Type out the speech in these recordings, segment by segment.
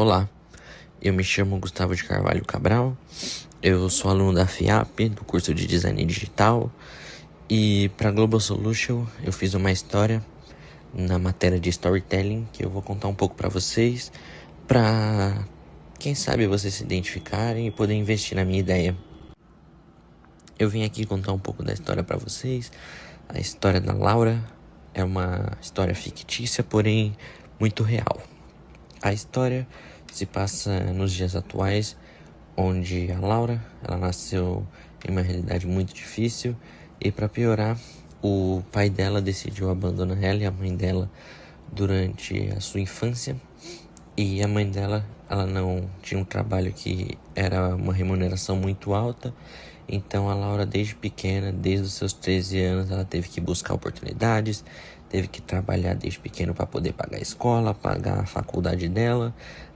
Olá, eu me chamo Gustavo de Carvalho Cabral, eu sou aluno da FIAP, do curso de Design Digital, e para Global Solution eu fiz uma história na matéria de Storytelling que eu vou contar um pouco para vocês, para quem sabe vocês se identificarem e poder investir na minha ideia. Eu vim aqui contar um pouco da história para vocês. A história da Laura é uma história fictícia, porém muito real. A história se passa nos dias atuais, onde a Laura, ela nasceu em uma realidade muito difícil e, para piorar, o pai dela decidiu abandonar ela e a mãe dela durante a sua infância. E a mãe dela, ela não tinha um trabalho que era uma remuneração muito alta. Então a Laura, desde pequena, desde os seus 13 anos, ela teve que buscar oportunidades, teve que trabalhar desde pequeno para poder pagar a escola, pagar a faculdade dela,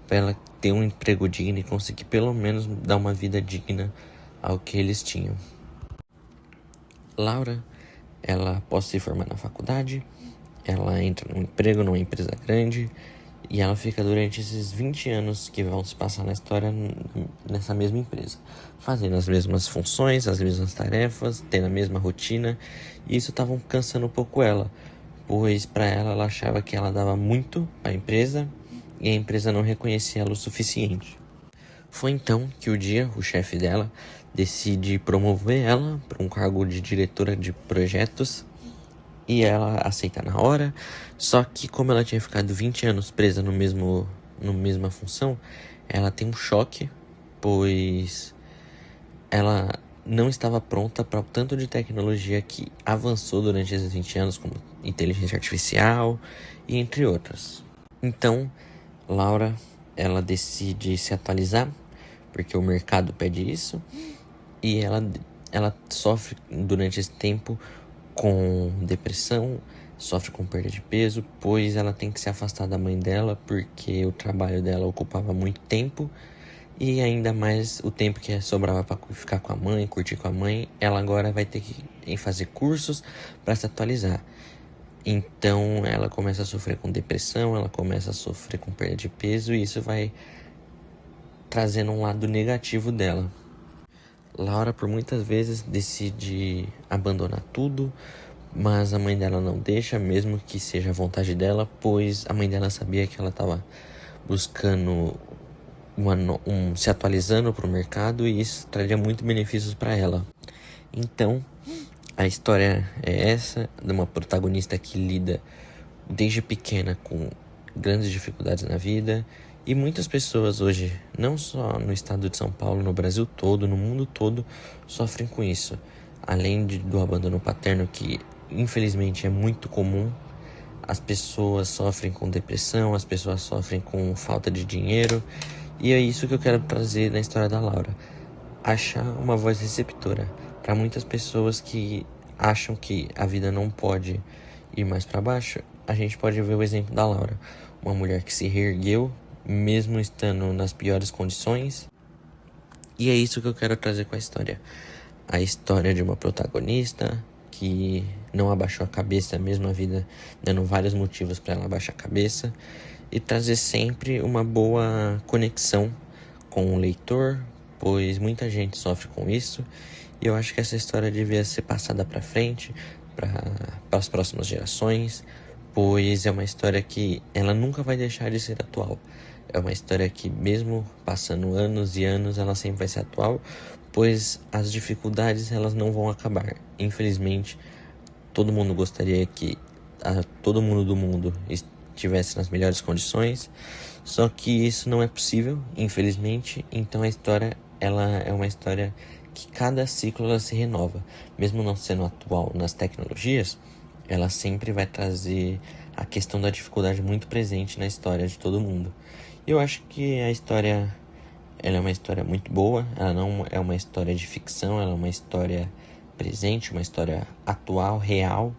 para ela ter um emprego digno e conseguir pelo menos dar uma vida digna ao que eles tinham. Laura, ela após se formar na faculdade, ela entra num emprego numa empresa grande e ela fica durante esses 20 anos que vão se passar na história nessa mesma empresa, fazendo as mesmas funções, as mesmas tarefas, tendo a mesma rotina, e isso estava cansando um pouco ela, pois para ela achava que ela dava muito à empresa e a empresa não reconhecia ela o suficiente. Foi então que o chefe dela, decide promover ela para um cargo de diretora de projetos. E ela aceita na hora, só que como ela tinha ficado 20 anos presa no mesma função, ela tem um choque, pois ela não estava pronta para o tanto de tecnologia que avançou durante esses 20 anos, como inteligência artificial e entre outras. Então, Laura, ela decide se atualizar, porque o mercado pede isso, e ela sofre durante esse tempo com depressão, sofre com perda de peso, pois ela tem que se afastar da mãe dela porque o trabalho dela ocupava muito tempo e ainda mais o tempo que sobrava para ficar com a mãe, curtir com a mãe, ela agora vai ter que fazer cursos para se atualizar. Então ela começa a sofrer com depressão, ela começa a sofrer com perda de peso e isso vai trazendo um lado negativo dela. Laura por muitas vezes decide abandonar tudo, mas a mãe dela não deixa, mesmo que seja a vontade dela, pois a mãe dela sabia que ela estava buscando se atualizando para o mercado e isso traria muitos benefícios para ela. Então, a história é essa, de uma protagonista que lida desde pequena com grandes dificuldades na vida. E muitas pessoas hoje, não só no estado de São Paulo, no Brasil todo, no mundo todo, sofrem com isso. Além do abandono paterno, que infelizmente é muito comum, as pessoas sofrem com depressão, as pessoas sofrem com falta de dinheiro. E é isso que eu quero trazer na história da Laura. Achar uma voz receptora para muitas pessoas que acham que a vida não pode ir mais para baixo. A gente pode ver o exemplo da Laura, uma mulher que se reergueu mesmo estando nas piores condições. E é isso que eu quero trazer com a história. A história de uma protagonista que não abaixou a cabeça, mesmo a vida dando vários motivos para ela abaixar a cabeça, e trazer sempre uma boa conexão com o leitor, pois muita gente sofre com isso, e eu acho que essa história devia ser passada para frente, para as próximas gerações, pois é uma história que ela nunca vai deixar de ser atual. É uma história que, mesmo passando anos e anos, ela sempre vai ser atual, pois as dificuldades elas não vão acabar. Infelizmente, todo mundo gostaria que todo mundo do mundo estivesse nas melhores condições, só que isso não é possível, infelizmente. Então a história ela é uma história que cada ciclo ela se renova, mesmo não sendo atual nas tecnologias, ela sempre vai trazer a questão da dificuldade muito presente na história de todo mundo. E eu acho que a história ela é uma história muito boa, ela não é uma história de ficção, ela é uma história presente, uma história atual, real.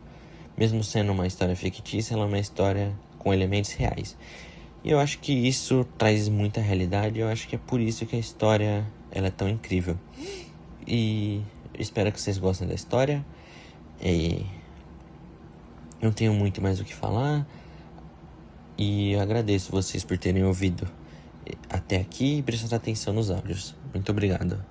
Mesmo sendo uma história fictícia, ela é uma história com elementos reais. E eu acho que isso traz muita realidade, eu acho que é por isso que a história ela é tão incrível. E espero que vocês gostem da história. E não tenho muito mais o que falar. E eu agradeço vocês por terem ouvido. até aqui e prestar atenção nos áudios. Muito obrigado.